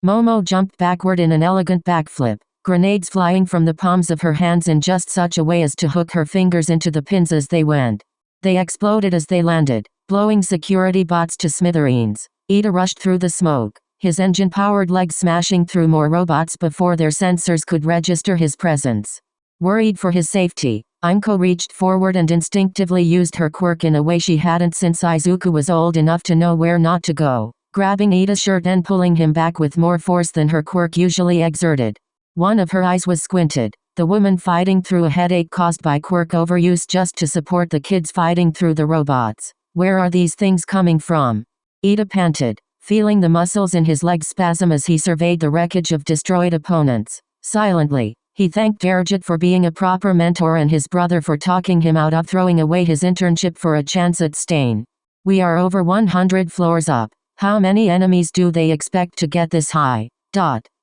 Momo jumped backward in an elegant backflip, grenades flying from the palms of her hands in just such a way as to hook her fingers into the pins as they went. They exploded as they landed, blowing security bots to smithereens. Ida rushed through the smoke, his engine-powered legs smashing through more robots before their sensors could register his presence. Worried for his safety, Aimko reached forward and instinctively used her quirk in a way she hadn't since Izuku was old enough to know where not to go, grabbing Ida's shirt and pulling him back with more force than her quirk usually exerted. One of her eyes was squinted, the woman fighting through a headache caused by quirk overuse just to support the kids fighting through the robots. Where are these things coming from? Ida panted, feeling the muscles in his legs spasm as he surveyed the wreckage of destroyed opponents. Silently, he thanked Derjit for being a proper mentor and his brother for talking him out of throwing away his internship for a chance at Stain. We are over 100 floors up. How many enemies do they expect to get this high?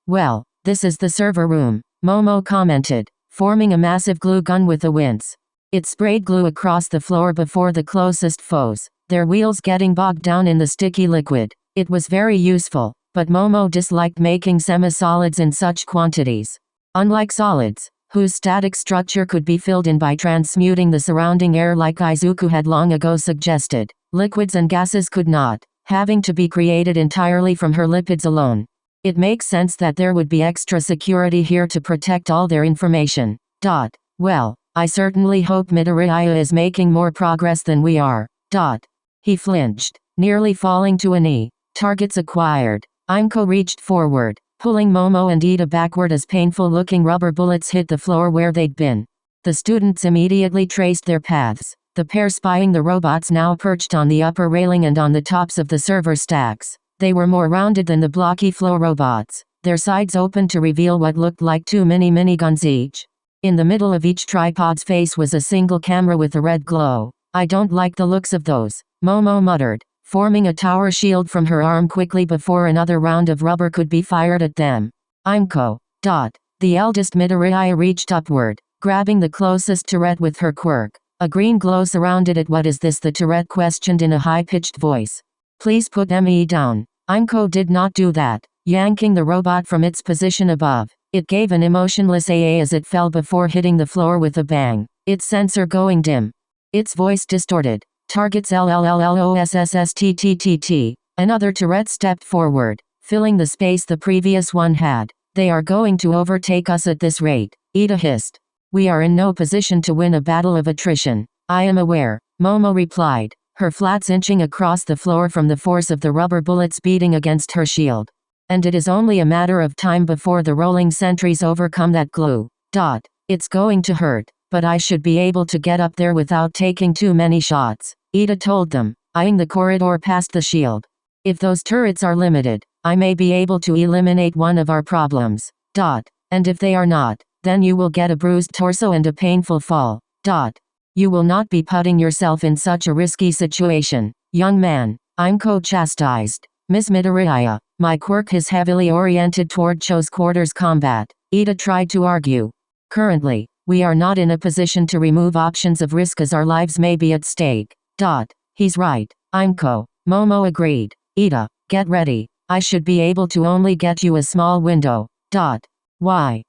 Well, this is the server room, Momo commented, forming a massive glue gun with a wince. It sprayed glue across the floor before the closest foes, their wheels getting bogged down in the sticky liquid. It was very useful, but Momo disliked making semi-solids in such quantities. Unlike solids, whose static structure could be filled in by transmuting the surrounding air like Izuku had long ago suggested, liquids and gases could not, having to be created entirely from her lipids alone. It makes sense that there would be extra security here to protect all their information. Well, I certainly hope Midoriya is making more progress than we are. He flinched, nearly falling to a knee. Targets acquired. Aimko reached forward, pulling Momo and Ida backward as painful-looking rubber bullets hit the floor where they'd been. The students immediately traced their paths, the pair spying the robots now perched on the upper railing and on the tops of the server stacks. They were more rounded than the blocky flow robots, their sides open to reveal what looked like two miniguns each. In the middle of each tripod's face was a single camera with a red glow. I don't like the looks of those, Momo muttered, forming a tower shield from her arm quickly before another round of rubber could be fired at them. Aimko. The eldest Midoriya reached upward, grabbing the closest turret with her quirk. A green glow surrounded it. What is this? The turret questioned in a high-pitched voice. Please put me down. Aimko did not do that, yanking the robot from its position above. It gave an emotionless AA as it fell before hitting the floor with a bang, its sensor going dim. Its voice distorted. Targets LLLLOSSSTTTT. Another turret stepped forward, filling the space the previous one had. They are going to overtake us at this rate, Ida hissed. We are in no position to win a battle of attrition. I am aware, Momo replied, her flats inching across the floor from the force of the rubber bullets beating against her shield. And it is only a matter of time before the rolling sentries overcome that glue. It's going to hurt, but I should be able to get up there without taking too many shots, Ida told them, eyeing the corridor past the shield. If those turrets are limited, I may be able to eliminate one of our problems. And if they are not, then you will get a bruised torso and a painful fall. You will not be putting yourself in such a risky situation, young man, Aimko chastised. Miss Midoriya, my quirk is heavily oriented toward close quarters combat, Ida tried to argue. Currently, we are not in a position to remove options of risk as our lives may be at stake. He's right, Aimko, Momo agreed. Ida, get ready, I should be able to only get you a small window. Why?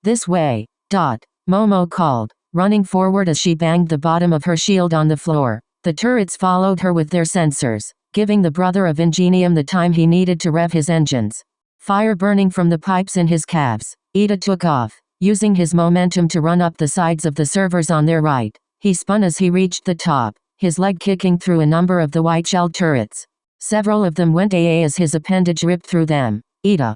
This way. Momo called, running forward as she banged the bottom of her shield on the floor. The turrets followed her with their sensors, giving the brother of Ingenium the time he needed to rev his engines. Fire burning from the pipes in his calves, Ida took off, using his momentum to run up the sides of the servers on their right. He spun as he reached the top, his leg kicking through a number of the white-shelled turrets. Several of them went AA as his appendage ripped through them. Ida.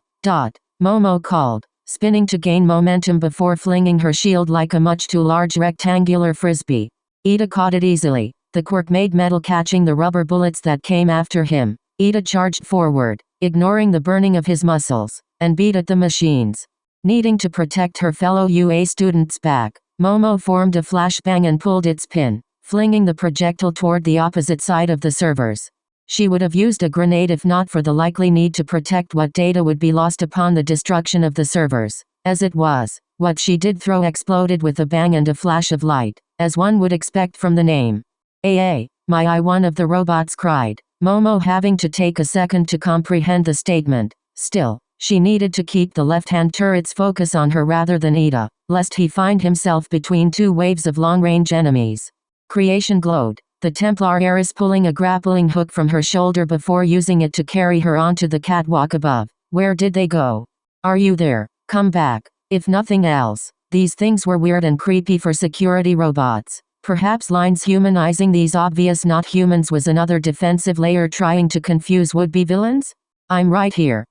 Momo called, spinning to gain momentum before flinging her shield like a much too large rectangular frisbee. Ida caught it easily, the quirk made metal catching the rubber bullets that came after him. Ida charged forward, ignoring the burning of his muscles, and beat at the machines. Needing to protect her fellow UA students back, Momo formed a flashbang and pulled its pin, flinging the projectile toward the opposite side of the servers. She would have used a grenade if not for the likely need to protect what data would be lost upon the destruction of the servers. As it was, what she did throw exploded with a bang and a flash of light, as one would expect from the name. My eye, one of the robots cried, Momo having to take a second to comprehend the statement. Still, She needed to keep the left-hand turret's focus on her rather than Ida, lest he find himself between two waves of long-range enemies. Creation glowed. The Templar heiress pulling a grappling hook from her shoulder before using it to carry her onto the catwalk above. Where did they go? Are you there? Come back. If nothing else, these things were weird and creepy for security robots. Perhaps lines humanizing these obvious not humans was another defensive layer trying to confuse would-be villains? I'm right here.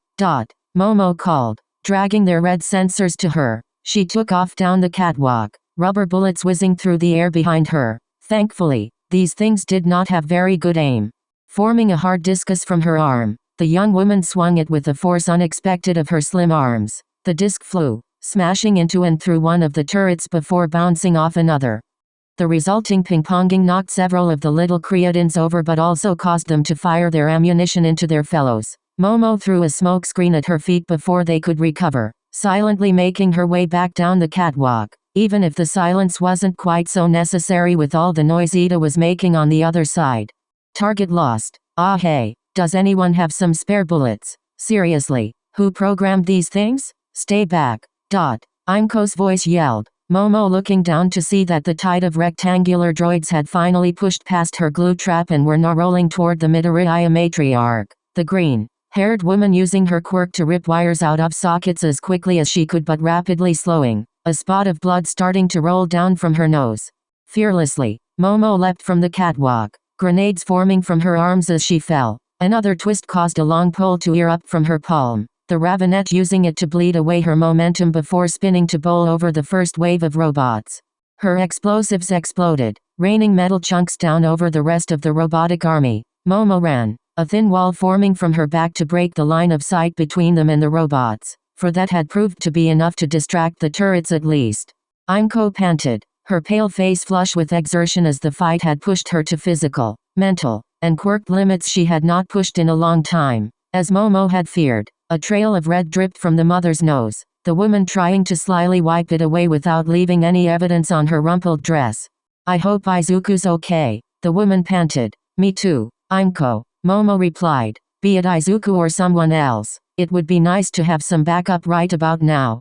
Momo called, dragging their red sensors to her. She took off down the catwalk, rubber bullets whizzing through the air behind her. Thankfully, these things did not have very good aim. Forming a hard discus from her arm, the young woman swung it with a force unexpected of her slim arms. The disc flew, smashing into and through one of the turrets before bouncing off another. The resulting ping-ponging knocked several of the little creatines over but also caused them to fire their ammunition into their fellows. Momo threw a smoke screen at her feet before they could recover, silently making her way back down the catwalk, even if the silence wasn't quite so necessary with all the noise Ida was making on the other side. Target lost. Ah hey, does anyone have some spare bullets? Seriously, who programmed these things? Stay back. Imco's voice yelled, Momo looking down to see that the tide of rectangular droids had finally pushed past her glue trap and were now rolling toward the Midoriya matriarch, the green-haired woman using her quirk to rip wires out of sockets as quickly as she could but rapidly slowing, a spot of blood starting to roll down from her nose. Fearlessly, Momo leapt from the catwalk, grenades forming from her arms as she fell. Another twist caused a long pole to erupt from her palm, the Ravenette using it to bleed away her momentum before spinning to bowl over the first wave of robots. Her explosives exploded, raining metal chunks down over the rest of the robotic army. Momo ran, a thin wall forming from her back to break the line of sight between them and the robots, for that had proved to be enough to distract the turrets at least. Imco panted, her pale face flush with exertion as the fight had pushed her to physical, mental, and quirked limits she had not pushed in a long time. As Momo had feared, a trail of red dripped from the mother's nose, the woman trying to slyly wipe it away without leaving any evidence on her rumpled dress. I hope Izuku's okay, the woman panted. Me too, Imco, Momo replied. Be it Izuku or someone else, it would be nice to have some backup right about now.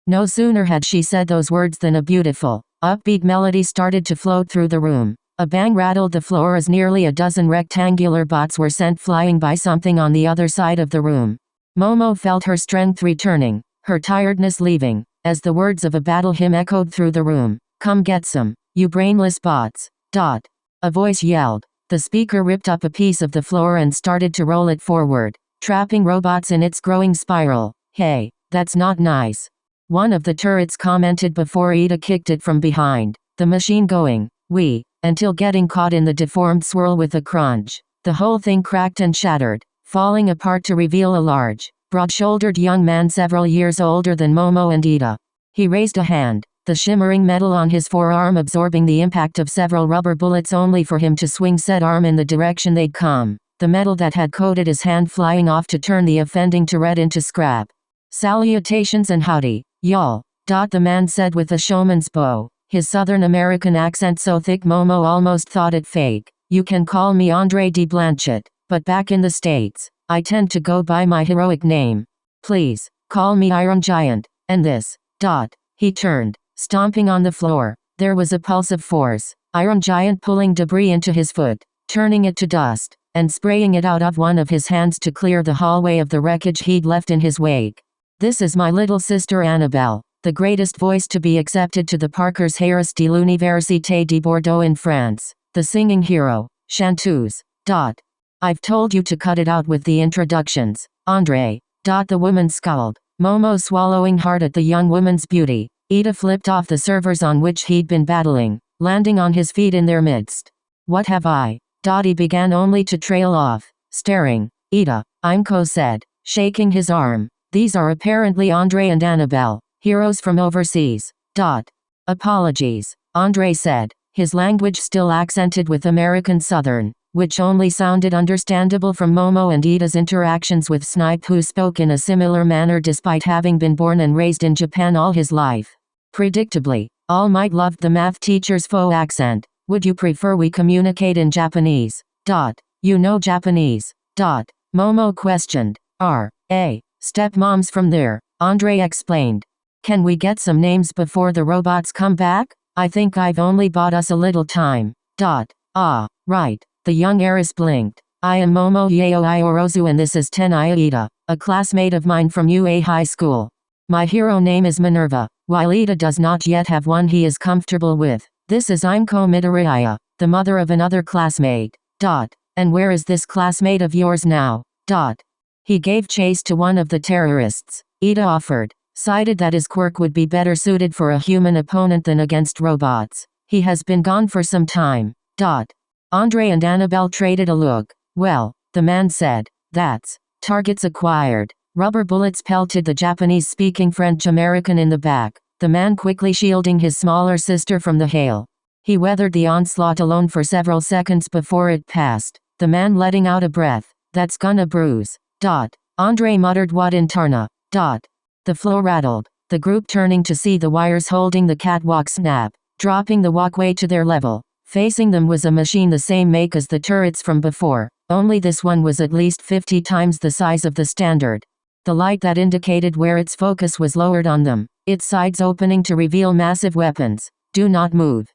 No sooner had she said those words than a beautiful, upbeat melody started to float through the room. A bang rattled the floor as nearly a dozen rectangular bots were sent flying by something on the other side of the room. Momo felt her strength returning, her tiredness leaving, as the words of a battle hymn echoed through the room. Come get some, you brainless bots. A voice yelled. The speaker ripped up a piece of the floor and started to roll it forward, trapping robots in its growing spiral. Hey, that's not nice. One of the turrets commented before Ida kicked it from behind, the machine going, until getting caught in the deformed swirl with a crunch. The whole thing cracked and shattered, falling apart to reveal a large, broad-shouldered young man several years older than Momo and Ida. He raised a hand, the shimmering metal on his forearm absorbing the impact of several rubber bullets only for him to swing said arm in the direction they'd come, the metal that had coated his hand flying off to turn the offending turret into scrap. Salutations and howdy, y'all, the man said with a showman's bow, his Southern American accent so thick Momo almost thought it fake. You can call me Andre D. Blanchett, but back in the States, I tend to go by my heroic name. Please, call me Iron Giant, and this, He turned, stomping on the floor. There was a pulse of force, Iron Giant pulling debris into his foot, turning it to dust, and spraying it out of one of his hands to clear the hallway of the wreckage he'd left in his wake. This is my little sister Annabelle, the greatest voice to be accepted to the Parkers Harris de l'Université de Bordeaux in France, the singing hero, chanteuse. I've told you to cut it out with the introductions, Andre. The woman scowled, Momo swallowing hard at the young woman's beauty. Ida flipped off the servers on which he'd been battling, landing on his feet in their midst. What have I? He began only to trail off, staring. Ida, Imco said, shaking his arm. These are apparently Andre and Annabelle, heroes from overseas. Apologies, Andre said, his language still accented with American Southern, which only sounded understandable from Momo and Ida's interactions with Snipe, who spoke in a similar manner despite having been born and raised in Japan all his life. Predictably, All Might loved the math teacher's faux accent. Would you prefer we communicate in Japanese? You know Japanese? Momo questioned. Stepmoms from there, Andre explained. Can we get some names before the robots come back? I think I've only bought us a little time. Ah, right. The young heiress blinked. I am Momo Yaoi Orozu and this is Tenai Ida, a classmate of mine from UA High School. My hero name is Minerva, while Ida does not yet have one he is comfortable with. This is Imko Midoriya, the mother of another classmate. And where is this classmate of yours now? He gave chase to one of the terrorists. Ida offered, cited that his quirk would be better suited for a human opponent than against robots. He has been gone for some time. Andre and Annabelle traded a look. Well, the man said, that's targets acquired. Rubber bullets pelted the Japanese-speaking French-American in the back, the man quickly shielding his smaller sister from the hail. He weathered the onslaught alone for several seconds before it passed, the man letting out a breath. That's gonna bruise. Andre muttered what in Tarna. The floor rattled, the group turning to see the wires holding the catwalk snap, dropping the walkway to their level. Facing them was a machine the same make as the turrets from before, only this one was at least 50 times the size of the standard. The light that indicated where its focus was lowered on them, its sides opening to reveal massive weapons. Do not move.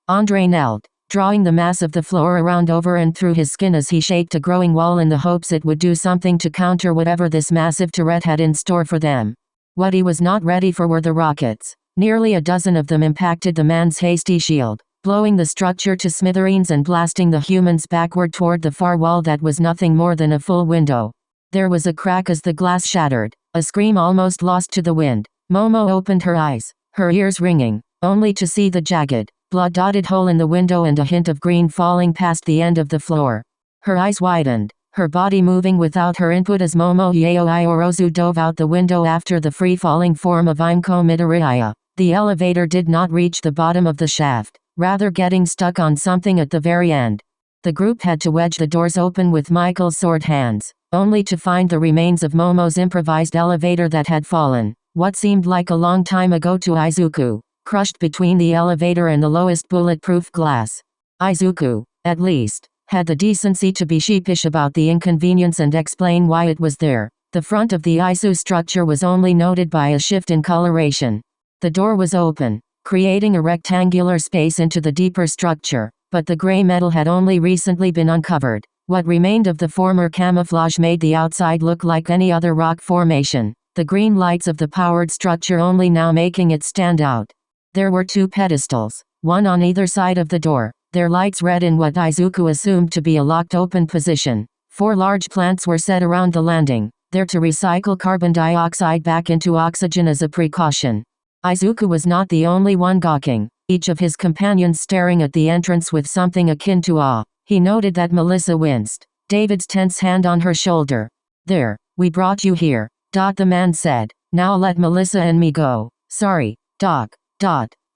Andre knelt, drawing the mass of the floor around over and through his skin as he shaped a growing wall in the hopes it would do something to counter whatever this massive turret had in store for them. What he was not ready for were the rockets. Nearly a dozen of them impacted the man's hasty shield, blowing the structure to smithereens and blasting the humans backward toward the far wall that was nothing more than a full window. There was a crack as the glass shattered, a scream almost lost to the wind. Momo opened her eyes, her ears ringing, only to see the jagged, blood-dotted hole in the window and a hint of green falling past the end of the floor. Her eyes widened, her body moving without her input as Momo Yaoi Orozu dove out the window after the free-falling form of Imko Midoriya. The elevator did not reach the bottom of the shaft, rather getting stuck on something at the very end. The group had to wedge the doors open with Michael's sword hands, only to find the remains of Momo's improvised elevator that had fallen, what seemed like a long time ago to Izuku, crushed between the elevator and the lowest bulletproof glass. Izuku, at least, had the decency to be sheepish about the inconvenience and explain why it was there. The front of the Isu structure was only noted by a shift in coloration. The door was open, creating a rectangular space into the deeper structure, but the gray metal had only recently been uncovered. What remained of the former camouflage made the outside look like any other rock formation, the green lights of the powered structure only now making it stand out. There were two pedestals, one on either side of the door, their lights red in what Izuku assumed to be a locked-open position. 4 large plants were set around the landing, there to recycle carbon dioxide back into oxygen as a precaution. Izuku was not the only one gawking, each of his companions staring at the entrance with something akin to awe. He noted that Melissa winced, David's tense hand on her shoulder. There, we brought you here, the man said. Now let Melissa and me go. Sorry, Doc.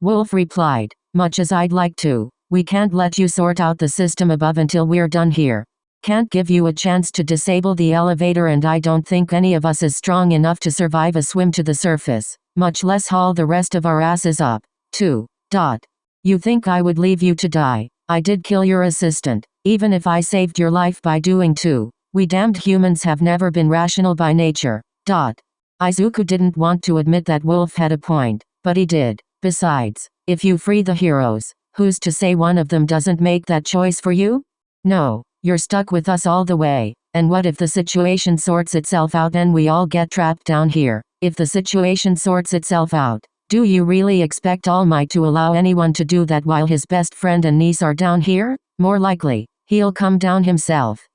Wolf replied, much as I'd like to, we can't let you sort out the system above until we're done here. Can't give you a chance to disable the elevator and I don't think any of us is strong enough to survive a swim to the surface, much less haul the rest of our asses up, too. You think I would leave you to die? I did kill your assistant, even if I saved your life by doing too. We damned humans have never been rational by nature. Izuku didn't want to admit that Wolf had a point, but he did. Besides, if you free the heroes, who's to say one of them doesn't make that choice for you? No, you're stuck with us all the way. And what if the situation sorts itself out and we all get trapped down here? If the situation sorts itself out, do you really expect All Might to allow anyone to do that while his best friend and niece are down here? More likely, he'll come down himself.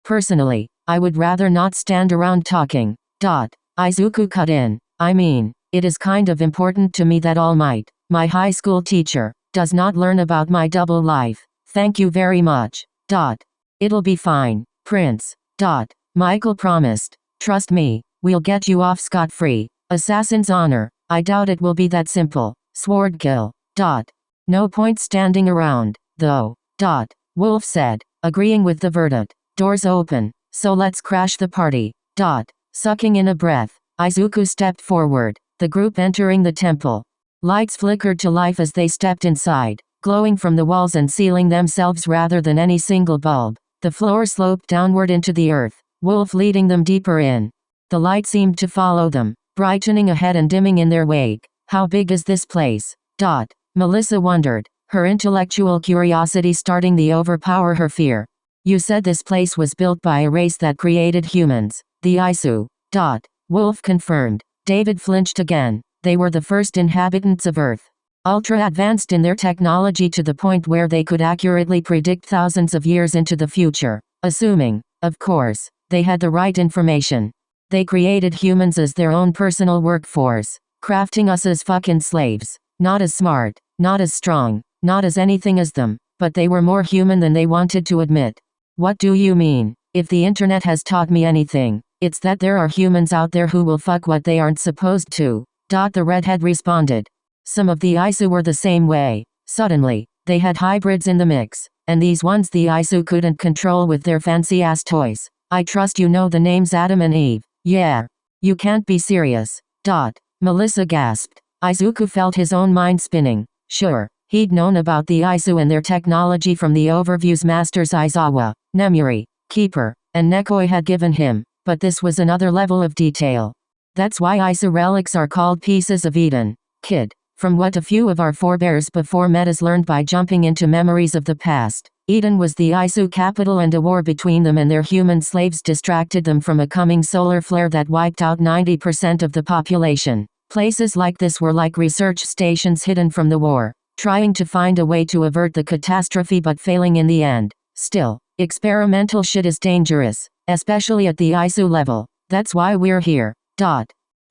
Personally, I would rather not stand around talking. Izuku cut in. I mean, it is kind of important to me that All Might, my high school teacher, does not learn about my double life. Thank you very much. It'll be fine, Prince. Michael promised. Trust me, we'll get you off scot-free. Assassin's honor. I doubt it will be that simple. Sword kill. No point standing around, though. Wolf said, agreeing with the verdict. Doors open, so let's crash the party. Sucking in a breath, Izuku stepped forward, the group entering the temple. Lights flickered to life as they stepped inside, glowing from the walls and ceiling themselves rather than any single bulb. The floor sloped downward into the earth, Wolf leading them deeper in. The light seemed to follow them, brightening ahead and dimming in their wake. How big is this place? Melissa wondered, her intellectual curiosity starting to overpower her fear. You said this place was built by a race that created humans, the Isu. Wolf confirmed. David flinched again. They were the first inhabitants of Earth. Ultra advanced in their technology to the point where they could accurately predict thousands of years into the future. Assuming, of course, they had the right information. They created humans as their own personal workforce, crafting us as fucking slaves. Not as smart, not as strong, not as anything as them, but they were more human than they wanted to admit. What do you mean? If the internet has taught me anything, it's that there are humans out there who will fuck what they aren't supposed to. The redhead responded. Some of the Isu were the same way. Suddenly, they had hybrids in the mix, and these ones the Isu couldn't control with their fancy-ass toys. I trust you know the names Adam and Eve. Yeah. You can't be serious. Melissa gasped. Izuku felt his own mind spinning. Sure, he'd known about the Isu and their technology from the overviews Masters Aizawa, Nemuri, Keeper, and Nekoi had given him, but this was another level of detail. That's why Isu relics are called pieces of Eden, kid. From what a few of our forebears before Metas learned by jumping into memories of the past, Eden was the Isu capital, and a war between them and their human slaves distracted them from a coming solar flare that wiped out 90% of the population. Places like this were like research stations hidden from the war, trying to find a way to avert the catastrophe but failing in the end. Still, experimental shit is dangerous, especially at the Isu level. That's why we're here.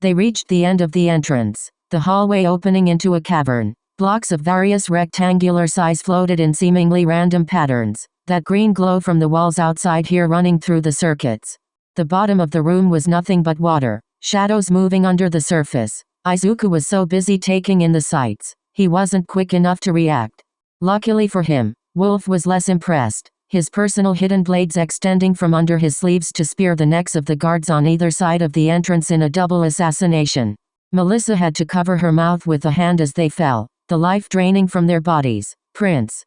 They reached the end of the entrance, the hallway opening into a cavern. Blocks of various rectangular size floated in seemingly random patterns, that green glow from the walls outside here running through the circuits. The bottom of the room was nothing but water, shadows moving under the surface. Izuku was so busy taking in the sights, he wasn't quick enough to react. Luckily for him, Wolf was less impressed, his personal hidden blades extending from under his sleeves to spear the necks of the guards on either side of the entrance in a double assassination. Melissa had to cover her mouth with a hand as they fell, the life draining from their bodies. Prince.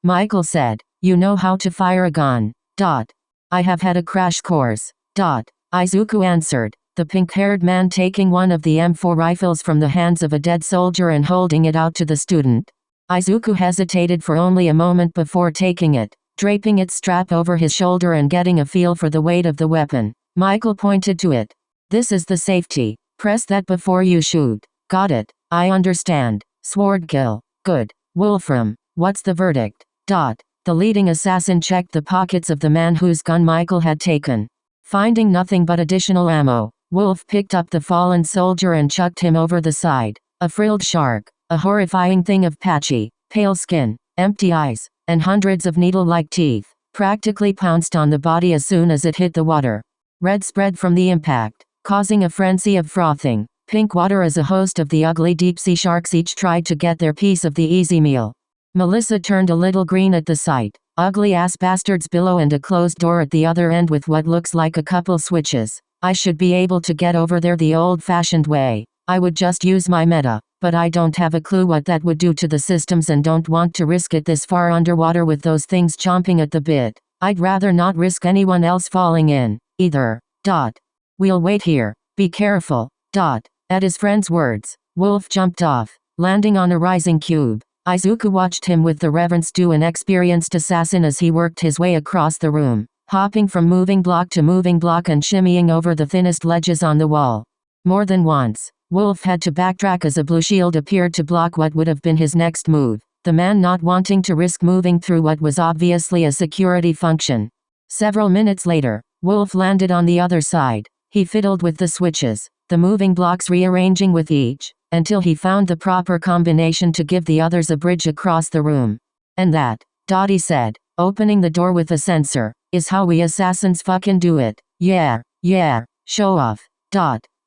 Michael said, you know how to fire a gun. I have had a crash course. Izuku answered, the pink-haired man taking one of the M4 rifles from the hands of a dead soldier and holding it out to the student. Izuku hesitated for only a moment before taking it, draping its strap over his shoulder and getting a feel for the weight of the weapon. Michael pointed to it. This is the safety. Press that before you shoot. Got it. I understand. Sword kill. Good. Wolfram, what's the verdict? The leading assassin checked the pockets of the man whose gun Michael had taken. Finding nothing but additional ammo, Wolf picked up the fallen soldier and chucked him over the side. A frilled shark, a horrifying thing of patchy, pale skin, empty eyes, and hundreds of needle-like teeth, practically pounced on the body as soon as it hit the water. Red spread from the impact, causing a frenzy of frothing. Pink water as a host of the ugly deep-sea sharks each tried to get their piece of the easy meal. Melissa turned a little green at the sight. Ugly-ass bastards below and a closed door at the other end with what looks like a couple switches. I should be able to get over there the old-fashioned way. I would just use my meta, but I don't have a clue what that would do to the systems and don't want to risk it this far underwater with those things chomping at the bit. I'd rather not risk anyone else falling in, either. We'll wait here. Be careful. At his friend's words, Wolf jumped off, landing on a rising cube. Izuku watched him with the reverence due an experienced assassin as he worked his way across the room, hopping from moving block to moving block and shimmying over the thinnest ledges on the wall. More than once, Wolf had to backtrack as a blue shield appeared to block what would have been his next move, the man not wanting to risk moving through what was obviously a security function. Several minutes later, Wolf landed on the other side. He fiddled with the switches, the moving blocks rearranging with each, until he found the proper combination to give the others a bridge across the room. And that, he said, opening the door with a sensor, is how we assassins fucking do it. Yeah, show off.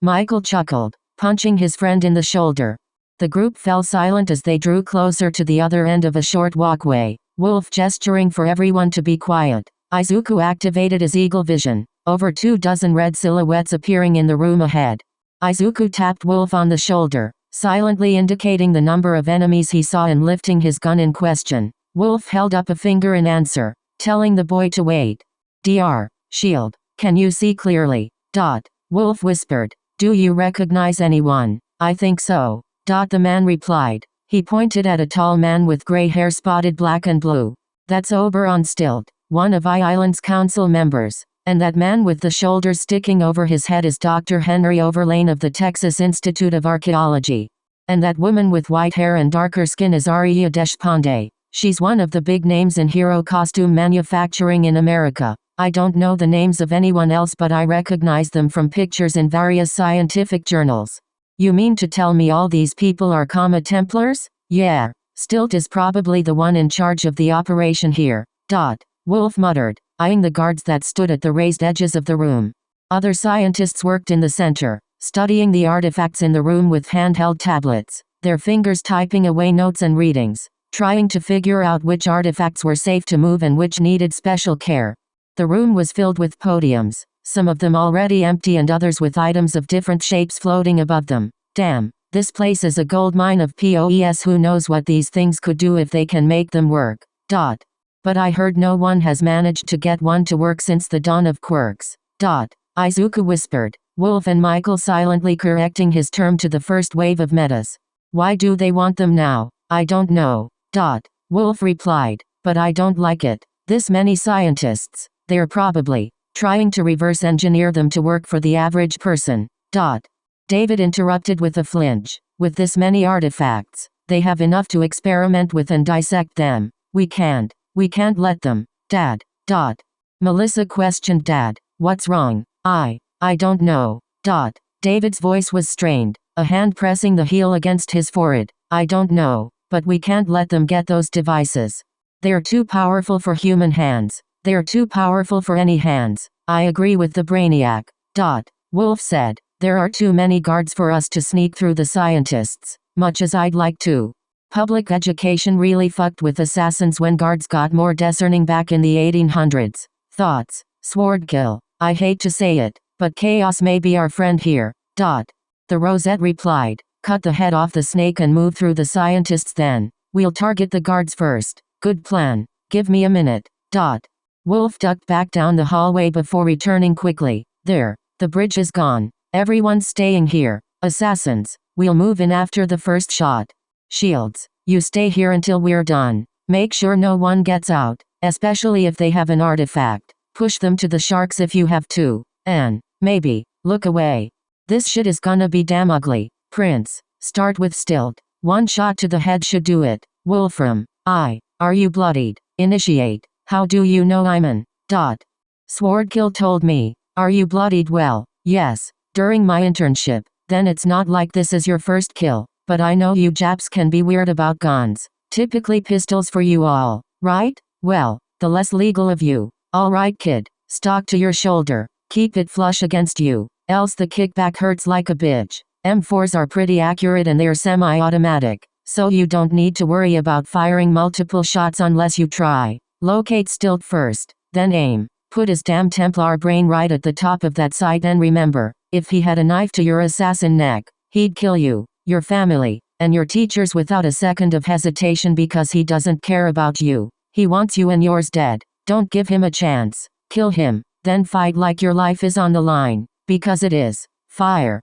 Michael chuckled, punching his friend in the shoulder. The group fell silent as they drew closer to the other end of a short walkway, Wolf gesturing for everyone to be quiet. Izuku activated his eagle vision, over 24 red silhouettes appearing in the room ahead. Izuku tapped Wolf on the shoulder, silently indicating the number of enemies he saw and lifting his gun in question. Wolf held up a finger in answer, telling the boy to wait. Shield. Can you see clearly? Wolf whispered. Do you recognize anyone? I think so. The man replied. He pointed at a tall man with gray hair spotted black and blue. That's Oberon Stilt, one of Island's council members. And that man with the shoulders sticking over his head is Dr. Henry Overlane of the Texas Institute of Archaeology. And that woman with white hair and darker skin is Arya Deshpande. She's one of the big names in hero costume manufacturing in America. I don't know the names of anyone else, but I recognize them from pictures in various scientific journals. You mean to tell me all these people are Comet Templars? Yeah. Stilt is probably the one in charge of the operation here. Wolf muttered, eyeing the guards that stood at the raised edges of the room. Other scientists worked in the center, studying the artifacts in the room with handheld tablets, their fingers typing away notes and readings, trying to figure out which artifacts were safe to move and which needed special care. The room was filled with podiums, some of them already empty and others with items of different shapes floating above them. Damn, this place is a gold mine of POEs. Who knows what these things could do if they can make them work. But I heard no one has managed to get one to work since the dawn of quirks. Izuku whispered, Wolf and Michael silently correcting his term to the first wave of metas. Why do they want them now? I don't know. Wolf replied, but I don't like it. This many scientists, they're probably trying to reverse engineer them to work for the average person. David interrupted with a flinch. With this many artifacts, they have enough to experiment with and dissect them. We can't let them. Dad. Melissa questioned Dad. What's wrong? I don't know. David's voice was strained, a hand pressing the heel against his forehead. I don't know, but we can't let them get those devices. They're too powerful for human hands. They're too powerful for any hands. I agree with the brainiac. Wolf said, there are too many guards for us to sneak through the scientists, much as I'd like to. Public education really fucked with assassins when guards got more discerning back in the 1800s. Thoughts? Swordkill. I hate to say it, but chaos may be our friend here. The Rosette replied, cut the head off the snake and move through the scientists then. We'll target the guards first. Good plan. Give me a minute. Wolf ducked back down the hallway before returning quickly. There. The bridge is gone. Everyone's staying here. Assassins. We'll move in after the first shot. Shields. You stay here until we're done. Make sure no one gets out, especially if they have an artifact. Push them to the sharks if you have to. And, maybe, look away. This shit is gonna be damn ugly. Prince. Start with Stilt. One shot to the head should do it. Wolfram. Are you bloodied? Initiate. How do you know I'm in? Swordkill told me. Are you bloodied? Well, yes. During my internship. Then it's not like this is your first kill. But I know you Japs can be weird about guns. Typically pistols for you all, right? Well, the less legal of you. Alright kid, stock to your shoulder. Keep it flush against you, else the kickback hurts like a bitch. M4s are pretty accurate and they're semi-automatic, so you don't need to worry about firing multiple shots unless you try. Locate Stilt first, then aim. Put his damn Templar brain right at the top of that sight and remember, if he had a knife to your assassin neck, he'd kill you, your family, and your teachers without a second of hesitation because he doesn't care about you. He wants you and yours dead. Don't give him a chance. Kill him, then fight like your life is on the line, because it is. Fire.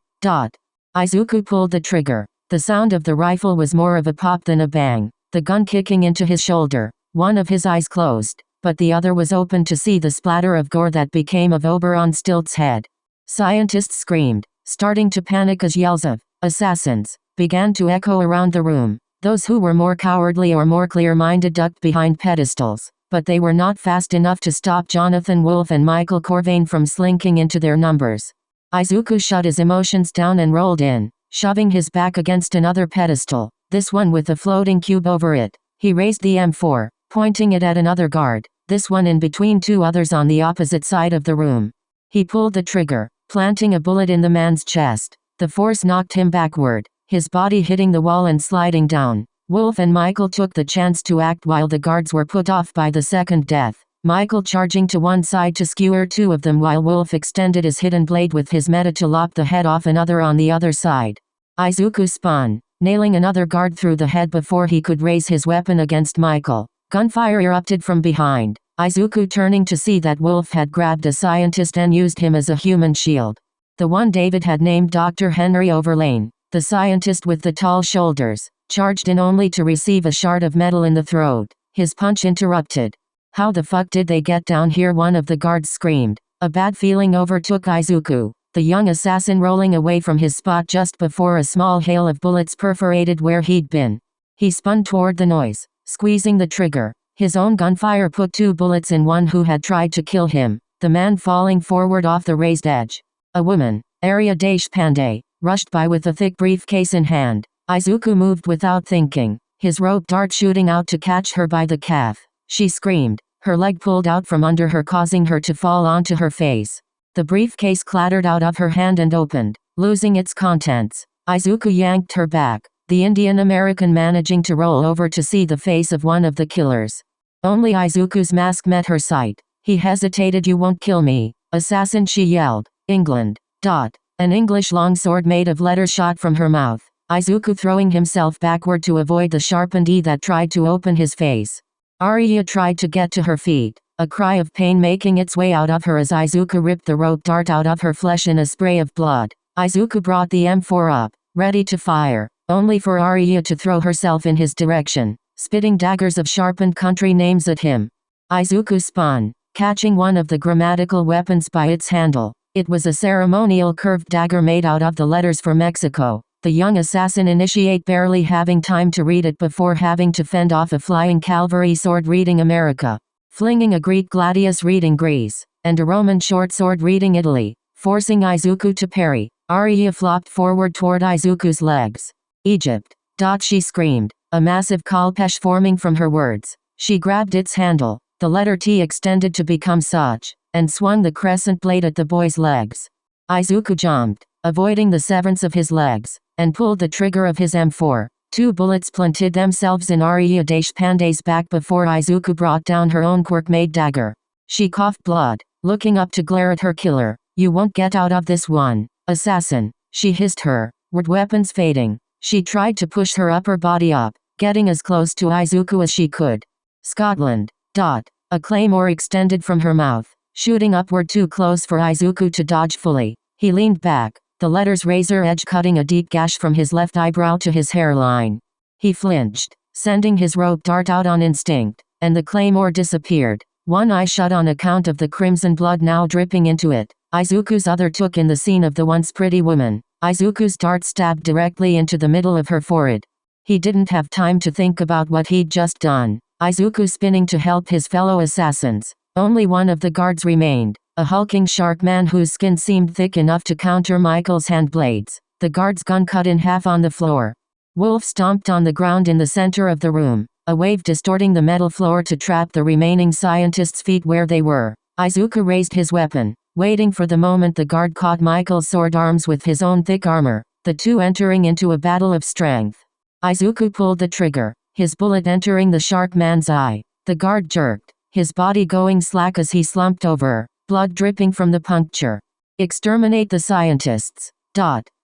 Izuku pulled the trigger. The sound of the rifle was more of a pop than a bang, the gun kicking into his shoulder. One of his eyes closed, but the other was open to see the splatter of gore that became of Oberon Stilt's head. Scientists screamed, starting to panic as yells of assassins began to echo around the room. Those who were more cowardly or more clear-minded ducked behind pedestals, but they were not fast enough to stop Jonathan Wolf and Michael Corvain from slinking into their numbers. Izuku shut his emotions down and rolled in, shoving his back against another pedestal, this one with a floating cube over it. He raised the M4, pointing it at another guard, this one in between two others on the opposite side of the room. He pulled the trigger, planting a bullet in the man's chest. The force knocked him backward, his body hitting the wall and sliding down. Wolf and Michael took the chance to act while the guards were put off by the second death. Michael charging to one side to skewer two of them while Wolf extended his hidden blade with his meta to lop the head off another on the other side. Izuku spun, nailing another guard through the head before he could raise his weapon against Michael. Gunfire erupted from behind. Izuku turning to see that Wolf had grabbed a scientist and used him as a human shield. The one David had named Dr. Henry Overlane, the scientist with the tall shoulders, charged in only to receive a shard of metal in the throat. His punch interrupted. How the fuck did they get down here? One of the guards screamed. A bad feeling overtook Izuku, the young assassin rolling away from his spot just before a small hail of bullets perforated where he'd been. He spun toward the noise, squeezing the trigger. His own gunfire put 2 bullets in one who had tried to kill him, the man falling forward off the raised edge. A woman, Arya Deshpande, rushed by with a thick briefcase in hand. Izuku moved without thinking, his rope dart shooting out to catch her by the calf. She screamed, her leg pulled out from under her, causing her to fall onto her face. The briefcase clattered out of her hand and opened, losing its contents. Izuku yanked her back, the Indian American managing to roll over to see the face of one of the killers. Only Izuku's mask met her sight. He hesitated. You won't kill me, assassin, she yelled. England. An English longsword made of letters shot from her mouth. Izuku throwing himself backward to avoid the sharpened E that tried to open his face. Arya tried to get to her feet, a cry of pain making its way out of her as Izuku ripped the rope dart out of her flesh in a spray of blood. Izuku brought the M4 up, ready to fire, only for Arya to throw herself in his direction, spitting daggers of sharpened country names at him. Izuku spun, catching one of the grammatical weapons by its handle. It was a ceremonial curved dagger made out of the letters for Mexico. The young assassin initiate, barely having time to read it before having to fend off a flying cavalry sword reading America, flinging a Greek gladius reading Greece, and a Roman short sword reading Italy, forcing Izuku to parry. Arya flopped forward toward Izuku's legs. Egypt. She screamed, a massive kalpesh forming from her words. She grabbed its handle, the letter T extended to become such, and swung the crescent blade at the boy's legs. Izuku jumped, avoiding the severance of his legs, and pulled the trigger of his M4. 2 bullets planted themselves in Arya Deshpande's back before Izuku brought down her own quirk-made dagger. She coughed blood, looking up to glare at her killer. You won't get out of this one, assassin, she hissed her, word weapons fading. She tried to push her upper body up, getting as close to Izuku as she could. Scotland. A claymore extended from her mouth, shooting upward too close for Izuku to dodge fully. He leaned back, the letter's razor edge cutting a deep gash from his left eyebrow to his hairline. He flinched, sending his rope dart out on instinct, and the claymore disappeared. One eye shut on account of the crimson blood now dripping into it. Izuku's other took in the scene of the once pretty woman. Izuku's dart stabbed directly into the middle of her forehead. He didn't have time to think about what he'd just done. Izuku spinning to help his fellow assassins. Only one of the guards remained, a hulking shark man whose skin seemed thick enough to counter Michael's hand blades. The guard's gun cut in half on the floor. Wolf stomped on the ground in the center of the room, a wave distorting the metal floor to trap the remaining scientists' feet where they were. Izuku raised his weapon, waiting for the moment the guard caught Michael's sword arms with his own thick armor, the two entering into a battle of strength. Izuku pulled the trigger, his bullet entering the shark man's eye. The guard jerked, his body going slack as he slumped over, blood dripping from the puncture. Exterminate the scientists.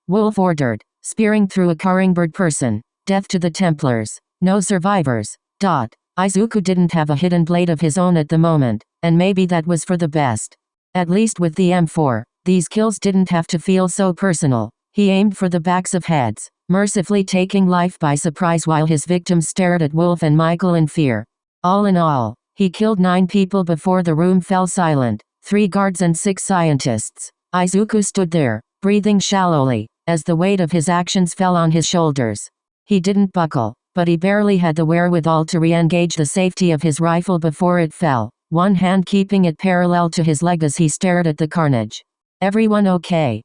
Wolf ordered, spearing through a Karingbird person. Death to the Templars. No survivors. Izuku didn't have a hidden blade of his own at the moment, and maybe that was for the best. At least with the M4, these kills didn't have to feel so personal. He aimed for the backs of heads, mercifully taking life by surprise while his victims stared at Wolf and Michael in fear. All in all, he killed 9 people before the room fell silent, 3 guards and 6 scientists. Izuku stood there, breathing shallowly, as the weight of his actions fell on his shoulders. He didn't buckle, but he barely had the wherewithal to re-engage the safety of his rifle before it fell, one hand keeping it parallel to his leg as he stared at the carnage. Everyone okay?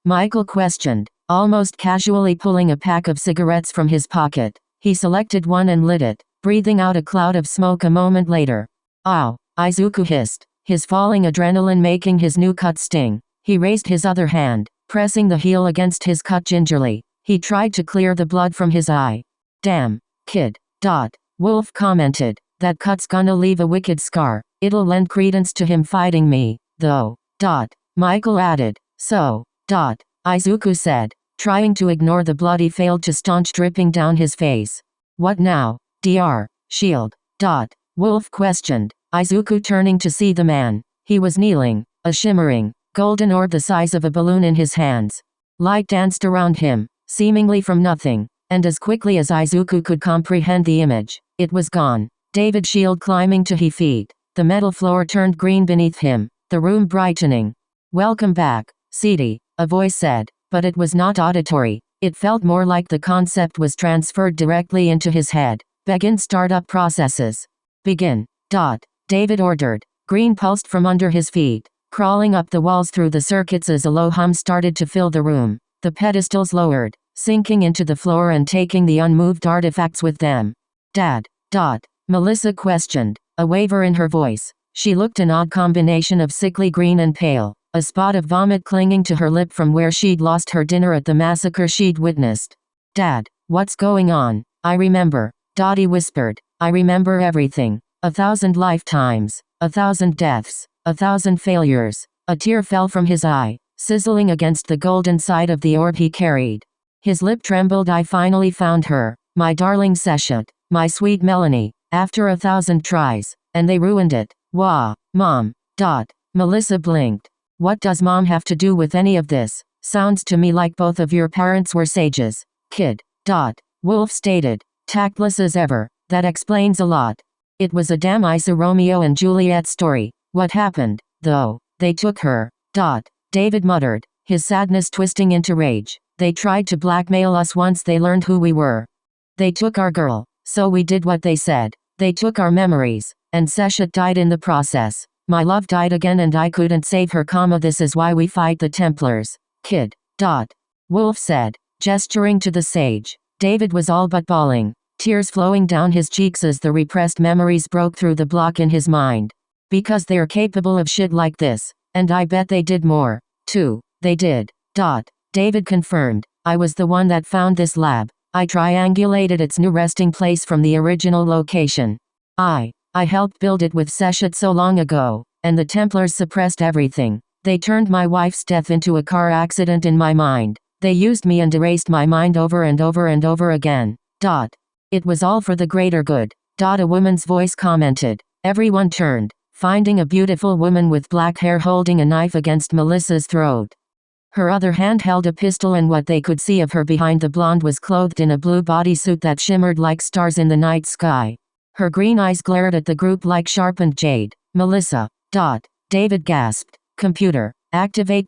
Michael questioned, almost casually pulling a pack of cigarettes from his pocket. He selected one and lit it, breathing out a cloud of smoke a moment later. Ow, Izuku hissed, his falling adrenaline making his new cut sting. He raised his other hand, pressing the heel against his cut gingerly. He tried to clear the blood from his eye. Damn, kid. Wolf commented, that cut's gonna leave a wicked scar. It'll lend credence to him fighting me, though. Michael added, so. Izuku said, trying to ignore the blood he failed to staunch dripping down his face. What now, Dr. Shield? Wolf questioned. Izuku turning to see the man. He was kneeling, a shimmering, golden orb the size of a balloon in his hands. Light danced around him, seemingly from nothing, and as quickly as Izuku could comprehend the image, it was gone. David's shield climbing to his feet. The metal floor turned green beneath him, the room brightening. "Welcome back, City," a voice said, but it was not auditory. It felt more like the concept was transferred directly into his head. "Begin startup processes." "Begin." David ordered. Green pulsed from under his feet, crawling up the walls through the circuits as a low hum started to fill the room. The pedestals lowered, sinking into the floor and taking the unmoved artifacts with them. "Dad." Melissa questioned, a waver in her voice. She looked an odd combination of sickly green and pale, a spot of vomit clinging to her lip from where she'd lost her dinner at the massacre she'd witnessed. "Dad, what's going on?" "I remember," Dottie whispered. "I remember everything. 1,000 lifetimes, 1,000 deaths, 1,000 failures." A tear fell from his eye, sizzling against the golden side of the orb he carried. His lip trembled. "I finally found her, my darling Seshet, my sweet Melanie, after 1,000 tries, and they ruined it. Wah, Mom." Melissa blinked. "What does Mom have to do with any of this? Sounds to me like both of your parents were sages, kid." Wolf stated, tactless as ever. "That explains a lot. It was a damn Romeo and Juliet story. What happened, though? They took her." David muttered, his sadness twisting into rage. "They tried to blackmail us once they learned who we were. They took our girl, so we did what they said. They took our memories, and Seshet died in the process. My love died again and I couldn't save her, this is why we fight the Templars, kid." Wolf said, gesturing to the sage. David was all but bawling, tears flowing down his cheeks as the repressed memories broke through the block in his mind. "Because they're capable of shit like this, and I bet they did more, too." "They did." David confirmed. "I was the one that found this lab. I triangulated its new resting place from the original location. I helped build it with Seshet so long ago, and the Templars suppressed everything. They turned my wife's death into a car accident in my mind. They used me and erased my mind over and over and over again. It was all for the greater good." A woman's voice commented. Everyone turned, finding a beautiful woman with black hair holding a knife against Melissa's throat. Her other hand held a pistol, and what they could see of her behind the blonde was clothed in a blue bodysuit that shimmered like stars in the night sky. Her green eyes glared at the group like sharpened jade. "Melissa." David gasped. "Computer, activate,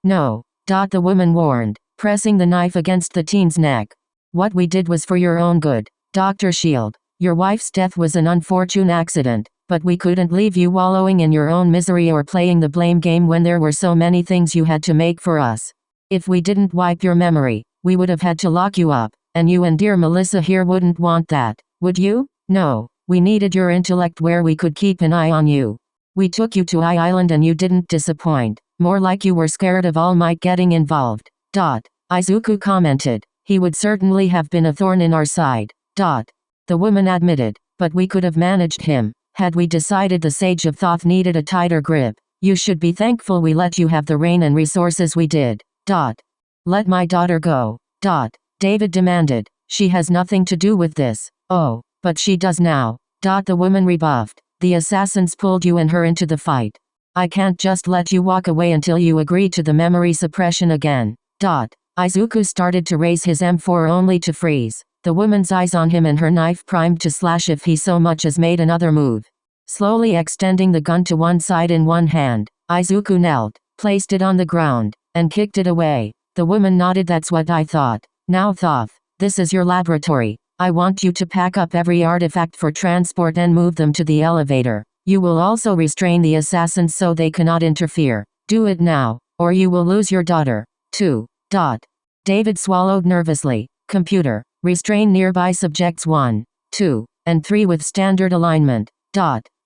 No." The woman warned, pressing the knife against the teen's neck. "What we did was for your own good, Dr. Shield. Your wife's death was an unfortunate accident, but we couldn't leave you wallowing in your own misery or playing the blame game when there were so many things you had to make for us. If we didn't wipe your memory, we would have had to lock you up, and you and dear Melissa here wouldn't want that, would you? No, we needed your intellect where we could keep an eye on you. We took you to Island and you didn't disappoint, more like you were scared of All Might getting involved." Izuku commented. "He would certainly have been a thorn in our side." The woman admitted, "But we could have managed him, had we decided the Sage of Thoth needed a tighter grip. You should be thankful we let you have the reign and resources we did." "Let my daughter go." David demanded. "She has nothing to do with this." "Oh, but she does now." The woman rebuffed. "The assassins pulled you and her into the fight. I can't just let you walk away until you agree to the memory suppression again." Izuku started to raise his M4 only to freeze. The woman's eyes on him and her knife primed to slash if he so much as made another move. Slowly extending the gun to one side in one hand, Izuku knelt, placed it on the ground, and kicked it away. The woman nodded. "That's what I thought. Now Thoth, this is your laboratory. I want you to pack up every artifact for transport and move them to the elevator. You will also restrain the assassins so they cannot interfere. Do it now, or you will lose your daughter, too." David swallowed nervously. "Computer, restrain nearby subjects 1, 2, and 3 with standard alignment."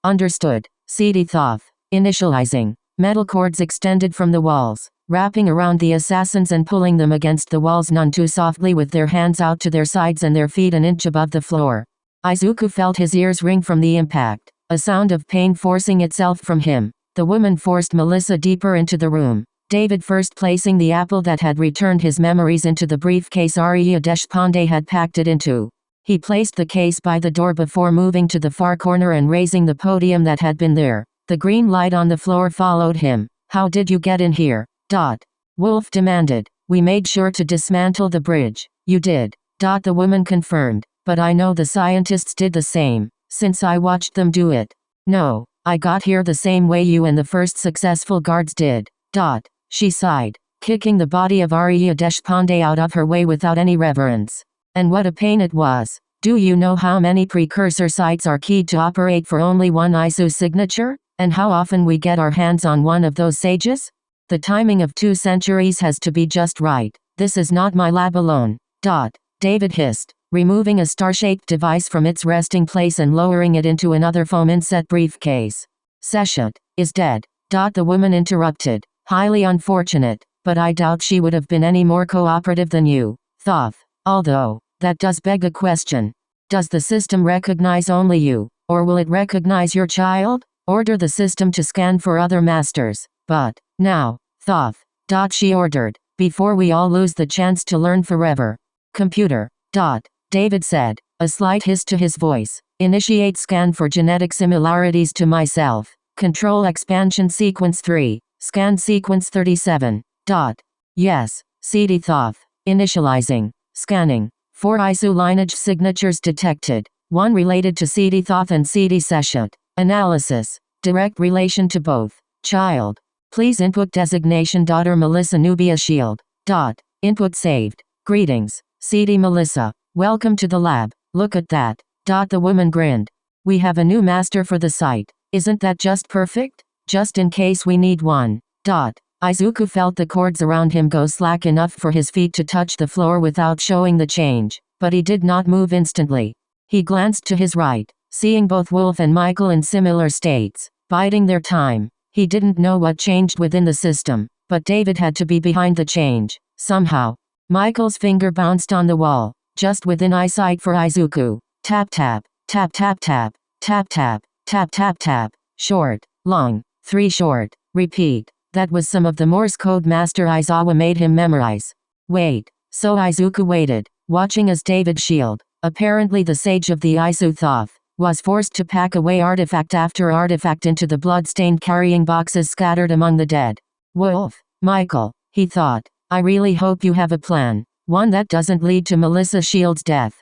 Understood. CD Thoth. Initializing. Metal cords extended from the walls, wrapping around the assassins and pulling them against the walls none too softly, with their hands out to their sides and their feet an inch above the floor. Izuku felt his ears ring from the impact, a sound of pain forcing itself from him. The woman forced Melissa deeper into the room. David first placing the apple that had returned his memories into the briefcase Arya Deshpande had packed it into. He placed the case by the door before moving to the far corner and raising the podium that had been there. The green light on the floor followed him. How did you get in here? Wolf demanded. We made sure to dismantle the bridge. You did. The woman confirmed. But I know the scientists did the same, since I watched them do it. No, I got here the same way you and the first successful guards did. She sighed, kicking the body of Arya Deshpande out of her way without any reverence. And what a pain it was. Do you know how many precursor sites are keyed to operate for only one ISU signature? And how often we get our hands on one of those sages? The timing of 2 centuries has to be just right. This is not my lab alone. David hissed, removing a star-shaped device from its resting place and lowering it into another foam inset briefcase. Seshat is dead. The woman interrupted. Highly unfortunate, but I doubt she would have been any more cooperative than you, Thoth. Although, that does beg a question. Does the system recognize only you, or will it recognize your child? Order the system to scan for other masters. But, now, Thoth. She ordered, before we all lose the chance to learn forever. Computer. David said, a slight hiss to his voice. Initiate scan for genetic similarities to myself. Control expansion sequence 3. Scan sequence 37. Yes, CD Thoth. Initializing. Scanning. 4 ISU lineage signatures detected. 1 related to CD Thoth and CD Seshat. Analysis. Direct relation to both. Child. Please input designation daughter Melissa Nubia Shield. Input saved. Greetings, CD Melissa. Welcome to the lab. Look at that. The woman grinned. We have a new master for the site. Isn't that just perfect? Just in case we need one. Izuku felt the cords around him go slack enough for his feet to touch the floor without showing the change, but he did not move instantly. He glanced to his right, seeing both Wolf and Michael in similar states, biding their time. He didn't know what changed within the system, but David had to be behind the change, somehow. Michael's finger bounced on the wall, just within eyesight for Izuku. Tap tap, tap tap tap, tap tap, tap tap tap, short, long, 3 short, repeat. That was some of the Morse code Master Aizawa made him memorize. Wait. So Izuku waited, watching as David Shield, apparently the sage of the Isu Thoth, was forced to pack away artifact after artifact into the blood-stained carrying boxes scattered among the dead. Wolf. Michael, he thought, I really hope you have a plan. One that doesn't lead to Melissa Shield's death.